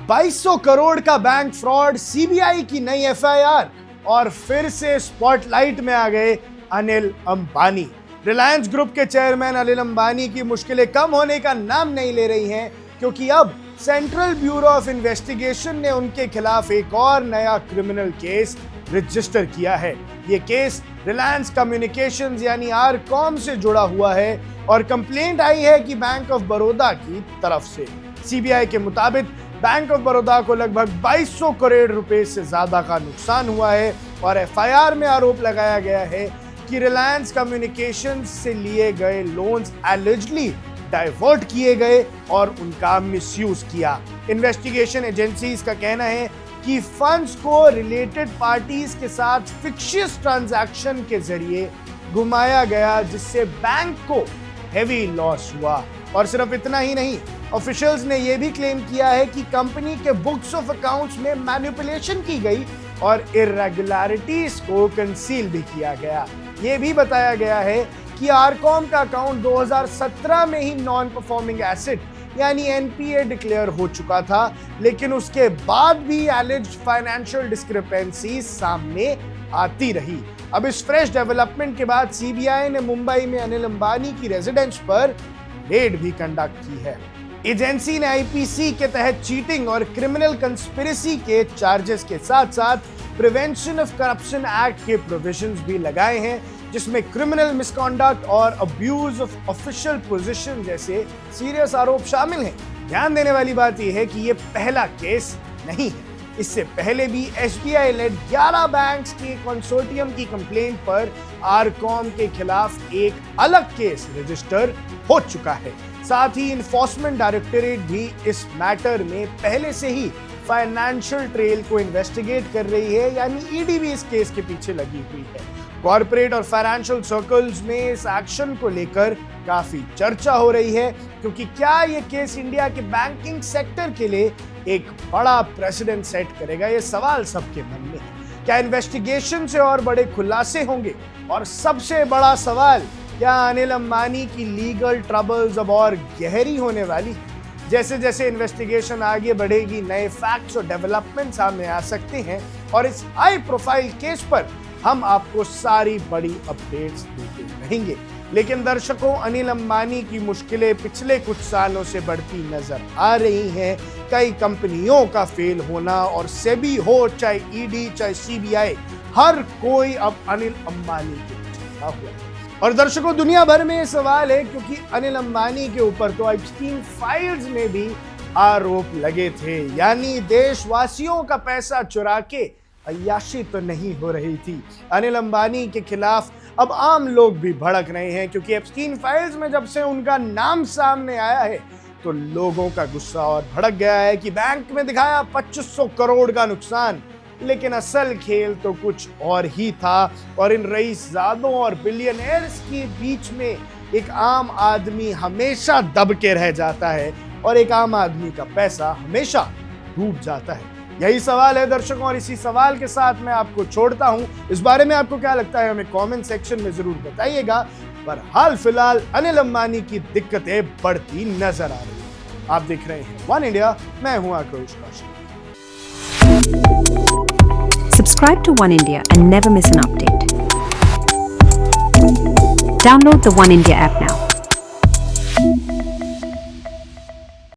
2200 करोड़ का bank fraud, CBI की नई एफआईआर और फिर से स्पॉटलाइट में आ गए अनिल अंबानी। रिलायंस ग्रुप के चेयरमैन अनिल अंबानी की मुश्किलें कम होने का नाम नहीं ले रही हैं, क्योंकि अब सेंट्रल ब्यूरो ऑफ इन्वेस्टिगेशन ने उनके खिलाफ एक और नया क्रिमिनल केस रजिस्टर किया है। ये केस रिलायंस कम्युनिकेशंस यानी आरकॉम से जुड़ा हुआ है और कंप्लेंट आई है कि बैंक ऑफ बड़ौदा की तरफ से। सीबीआई के मुताबिक बैंक ऑफ बड़ौदा को लगभग 2200 करोड़ रुपए से ज्यादा का नुकसान हुआ है और एफआईआर में आरोप लगाया गया है कि रिलायंस कम्युनिकेशंस से लिए गए लोन्स एलिजिडली डाइवर्ट किए गए और उनका मिसयूज किया। इन्वेस्टिगेशन एजेंसीज का कहना है कि फंड्स को रिलेटेड पार्टीज के साथ फिक्शियस ट्रांजैक्शन के जरिए घुमाया गया, जिससे बैंक को हेवी लॉस हुआ। और सिर्फ इतना ही नहीं, ऑफिशियल्स ने यह भी क्लेम किया है कि कंपनी के बुक्स ऑफ अकाउंट्स में मैनिपुलेशन की गई और इरेगुलरिटीज को कंसील भी किया गया। यह भी बताया गया है कि आरकॉम का अकाउंट 2017 में ही नॉन परफॉर्मिंग एसेट यानी एनपीए डिक्लेयर हो चुका था, लेकिन उसके बाद भी एलिज्ड फाइनेंशियल डिस्क्रिपेंसी सामने आती रही। अब इस फ्रेश डेवलपमेंट के बाद सीबीआई ने मुंबई में अनिल अंबानी की रेजिडेंस पर रेड भी कंडक्ट की है। एजेंसी ने आईपीसी के तहत चीटिंग और क्रिमिनल कंस्पिरेसी के चार्जेस के साथ साथ प्रिवेंशन ऑफ करप्शन एक्ट के प्रोविजंस भी लगाए हैं, जिसमें क्रिमिनल मिसकॉन्डक्ट और अब्यूज ऑफ ऑफिशियल पोजीशन जैसे सीरियस आरोप शामिल हैं। ध्यान देने वाली बात यह है कि यह पहला केस नहीं है। इससे पहले भी एसबीआई लेड 11 बैंक्स के कंसोर्टियम की कंप्लेंट पर आरकॉम के खिलाफ एक अलग केस रजिस्टर हो चुका है। साथ ही इन्फोर्समेंट डायरेक्टरेट भी इस मैटर में पहले से ही फाइनेंशियल ट्रेल को इन्वेस्टिगेट कर रही है, यानी ईडी भी इस केस के पीछे लगी हुई है। कॉर्पोरेट और फाइनेंशियल सर्कल्स में इस एक्शन को लेकर काफी चर्चा हो रही है, क्योंकि क्या ये केस इंडिया के बैंकिंग सेक्टर के लिए एक बड़ा प्रेसिडेंट सेट करेगा, ये सवाल सबके मन में है। क्या इन्वेस्टिगेशन से और बड़े खुलासे होंगे? और सबसे बड़ा सवाल, क्या अनिल अंबानी की लीगल ट्रबल्स अब और गहरी होने वाली है? जैसे जैसे इन्वेस्टिगेशन आगे बढ़ेगी, नए फैक्ट्स और डेवलपमेंट सामने आ सकते हैं और इस हाई प्रोफाइल केस पर हम आपको सारी बड़ी अपडेट्स देते रहेंगे। लेकिन दर्शकों, अनिल अंबानी की मुश्किलें पिछले कुछ सालों से बढ़ती नजर आ रही हैं। कई कंपनियों का फेल होना और सेबी हो, चाहे ईडी चाहे सीबीआई, हर कोई अब अनिल अंबानी के पीछे लगा हुआ है। और दर्शकों, दुनिया भर में ये सवाल है क्योंकि अनिल अंबानी के ऊपर तो एप्स्टीन फाइल्स में भी आरोप लगे थे, यानी देशवासियों का पैसा चुरा के अय्याशी तो नहीं हो रही थी। अनिल अंबानी के खिलाफ अब आम लोग भी भड़क रहे हैं, क्योंकि एप्स्टीन फाइल्स में जब से उनका नाम सामने आया है तो लोगों का गुस्सा और भड़क गया है कि बैंक में दिखाया 2500 करोड़ का नुकसान, लेकिन असल खेल तो कुछ और ही था। और इन रईसजादों और बिलियनर्स के बीच में एक आम आदमी हमेशा दब के रह जाता है और एक आम आदमी का पैसा हमेशा डूब जाता है। यही सवाल है दर्शकों, और इसी सवाल के साथ मैं आपको छोड़ता हूं। इस बारे में आपको क्या लगता है हमें कमेंट सेक्शन में जरूर बताइएगा। पर हाल फिलहाल अनिल अंबानी की दिक्कतें बढ़ती नजर आ रही हैं। आप देख रहे हैं वन इंडिया, मैं हूं आकाश Kaushik. Subscribe to One India and never miss an update. Download the One India app now.